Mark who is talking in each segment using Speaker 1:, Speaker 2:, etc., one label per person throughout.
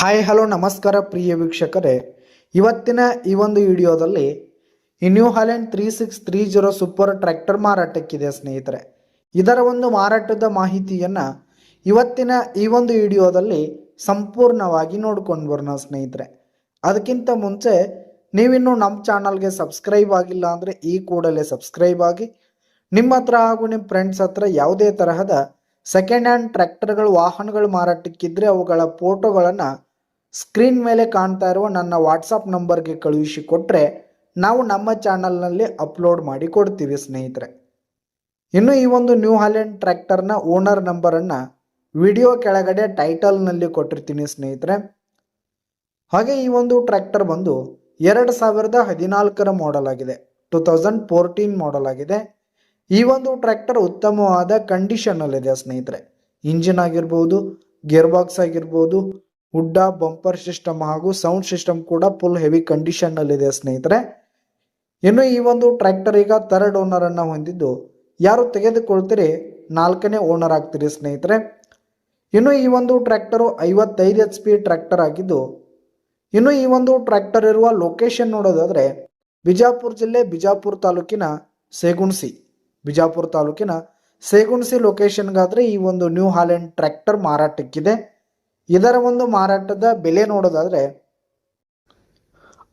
Speaker 1: Hi hello ನಮಸ್ಕಾರ ಪ್ರಿಯ ವೀಕ್ಷಕರೇ. ಇವತ್ತಿನ ಈ ಒಂದು ವಿಡಿಯೋದಲ್ಲಿ ಈ ನ್ಯೂ ಹಾಲೆಂಡ್ 3630 ಸೂಪರ್ ಟ್ರ್ಯಾಕ್ಟರ್ ಮಾರಾಟಕ್ಕಿದೆ ಸ್ನೇಹಿತರೆ. ಇದರ ಒಂದು ಮಾರಾಟದ ಮಾಹಿತಿಯನ್ನು ಇವತ್ತಿನ ಈ ಒಂದು ವಿಡಿಯೋದಲ್ಲಿ ಸಂಪೂರ್ಣವಾಗಿ ನೋಡ್ಕೊಂಡು ಬರೋಣ ಸ್ನೇಹಿತರೆ. ಅದಕ್ಕಿಂತ ಮುಂಚೆ ನೀವಿನ್ನೂ ನಮ್ಮ ಚಾನಲ್ಗೆ ಸಬ್ಸ್ಕ್ರೈಬ್ ಆಗಿಲ್ಲ ಅಂದರೆ ಈ ಕೂಡಲೇ ಸಬ್ಸ್ಕ್ರೈಬ್ ಆಗಿ, ನಿಮ್ಮ ಹತ್ರ ಹಾಗೂ ನಿಮ್ಮ ಫ್ರೆಂಡ್ಸ್ ಹತ್ರ ಯಾವುದೇ ತರಹದ ಸೆಕೆಂಡ್ ಹ್ಯಾಂಡ್ ಟ್ರ್ಯಾಕ್ಟರ್ಗಳು ವಾಹನಗಳು ಮಾರಾಟಕ್ಕಿದ್ರೆ ಅವುಗಳ ಫೋಟೋಗಳನ್ನು ಸ್ಕ್ರೀನ್ ಮೇಲೆ ಕಾಣ್ತಾ ಇರುವ ನನ್ನ ವಾಟ್ಸಪ್ ನಂಬರ್ಗೆ ಕಳುಹಿಸಿ ಕೊಟ್ಟರೆ ನಾವು ನಮ್ಮ ಚಾನಲ್ನಲ್ಲಿ ಅಪ್ಲೋಡ್ ಮಾಡಿ ಕೊಡ್ತೀವಿ ಸ್ನೇಹಿತರೆ. ಇನ್ನು ಈ ಒಂದು ನ್ಯೂ ಹಾಲೆಂಡ್ ಟ್ರ್ಯಾಕ್ಟರ್ನ ಓನರ್ ನಂಬರನ್ನು ವಿಡಿಯೋ ಕೆಳಗಡೆ ಟೈಟಲ್ನಲ್ಲಿ ಕೊಟ್ಟಿರ್ತೀನಿ ಸ್ನೇಹಿತರೆ. ಹಾಗೆ ಈ ಒಂದು ಟ್ರ್ಯಾಕ್ಟರ್ ಬಂದು 2014 ಮಾಡೆಲ್ ಆಗಿದೆ, 2014 ಮಾಡೆಲ್ ಆಗಿದೆ. ಈ ಒಂದು ಟ್ರ್ಯಾಕ್ಟರ್ ಉತ್ತಮವಾದ ಕಂಡೀಷನ್ನಲ್ಲಿದೆ ಸ್ನೇಹಿತರೆ. ಇಂಜಿನ್ ಆಗಿರ್ಬೋದು, ಗೇರ್ ಬಾಕ್ಸ್ ಆಗಿರ್ಬೋದು, ಹುಡ್ಡ, ಬಂಪರ್ ಸಿಸ್ಟಮ್ ಹಾಗೂ ಸೌಂಡ್ ಸಿಸ್ಟಮ್ ಕೂಡ ಫುಲ್ ಹೆವಿ ಕಂಡೀಷನ್ನಲ್ಲಿದೆ ಸ್ನೇಹಿತರೆ. ಇನ್ನು ಈ ಒಂದು ಟ್ರ್ಯಾಕ್ಟರ್ ಈಗ ಥರ್ಡ್ ಓನರನ್ನು ಹೊಂದಿದ್ದು, ಯಾರು ತೆಗೆದುಕೊಳ್ತೀರಿ 4ನೇ ಓನರ್ ಆಗ್ತೀರಿ ಸ್ನೇಹಿತರೆ. ಇನ್ನು ಈ ಒಂದು ಟ್ರ್ಯಾಕ್ಟರು 55 HP ಟ್ರ್ಯಾಕ್ಟರ್ ಆಗಿದ್ದು, ಇನ್ನು ಈ ಒಂದು ಟ್ರ್ಯಾಕ್ಟರ್ ಇರುವ ಲೊಕೇಶನ್ ನೋಡೋದಾದರೆ ಬಿಜಾಪುರ ಜಿಲ್ಲೆ ಬಿಜಾಪುರ ತಾಲೂಕಿನ ಸೇಗುಣಸಿ ಲೊಕೇಶನ್ಗಾದರೆ ಈ ಒಂದು ನ್ಯೂ ಹಾಲೆಂಡ್ ಟ್ರ್ಯಾಕ್ಟರ್ ಮಾರಾಟಕ್ಕಿದೆ. ಇದರ ಒಂದು ಮಾರಾಟದ ಬೆಲೆ ನೋಡೋದಾದರೆ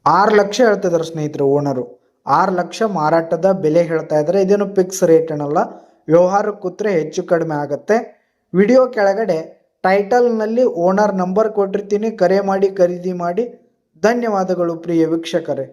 Speaker 1: 6 ಲಕ್ಷ ಹೇಳ್ತಿದ್ದಾರೆ ಸ್ನೇಹಿತರು. ಓನರು 6 ಲಕ್ಷ ಮಾರಾಟದ ಬೆಲೆ ಹೇಳ್ತಾ ಇದ್ದಾರೆ. ಇದೇನು ಫಿಕ್ಸ್ ರೇಟ್ ಏನಲ್ಲ, ವ್ಯವಹಾರಕ್ಕೆ ಕೂತ್ರೆ ಹೆಚ್ಚು ಕಡಿಮೆ ಆಗುತ್ತೆ. ವಿಡಿಯೋ ಕೆಳಗಡೆ ಟೈಟಲ್ನಲ್ಲಿ ಓನರ್ ನಂಬರ್ ಕೊಟ್ಟಿರ್ತೀನಿ, ಕರೆ ಮಾಡಿ ಖರೀದಿ ಮಾಡಿ. ಧನ್ಯವಾದಗಳು ಪ್ರಿಯ ವೀಕ್ಷಕರೇ.